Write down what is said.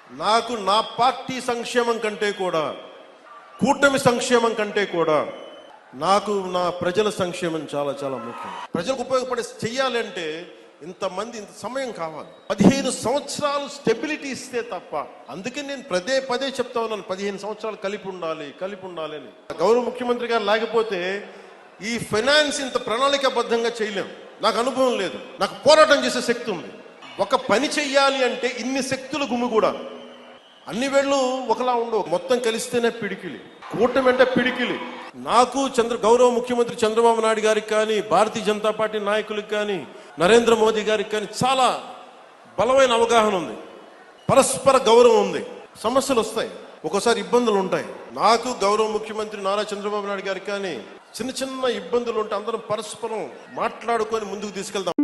నాకు నా పార్టీ సంక్షేమం కంటే కూడా, కూటమి సంక్షేమం కంటే కూడా నాకు నా ప్రజల సంక్షేమం చాలా చాలా ముఖ్యం. ప్రజలకు ఉపయోగపడే చెయ్యాలంటే ఇంతమంది ఇంత సమయం కావాలి. 15 సంవత్సరాలు స్టెబిలిటీ ఇస్తే తప్ప. అందుకే నేను పదే చెప్తా ఉన్నాను, 15 సంవత్సరాలు కలిపి ఉండాలి అని. గౌరవ ముఖ్యమంత్రి గారు లేకపోతే ఈ ఫైనాన్స్ ఇంత ప్రణాళికాబద్ధంగా చేయలేం. నాకు అనుభవం లేదు, నాకు పోరాటం చేసే శక్తి ఉంది. ఒక పని చెయ్యాలి అంటే ఇన్ని శక్తులు గుమిగూడా. అన్ని వేళ్ళు ఒకలా ఉండవు, మొత్తం కలిస్తేనే పిడికిలి. కూటమి అంటే పిడికిలి. నాకు గౌరవ ముఖ్యమంత్రి చంద్రబాబు నాయుడు గారికి కానీ, భారతీయ జనతా పార్టీ నాయకులకు కానీ, నరేంద్ర మోదీ గారికి కానీ చాలా బలమైన అవగాహన ఉంది, పరస్పర గౌరవం ఉంది. సమస్యలు వస్తాయి, ఒక్కోసారి ఇబ్బందులు ఉంటాయి. నాకు గౌరవ ముఖ్యమంత్రి నారా చంద్రబాబు నాయుడు గారికి కానీ చిన్న ఇబ్బందులు ఉంటే అందరం పరస్పరం మాట్లాడుకొని ముందుకు తీసుకెళ్తాం.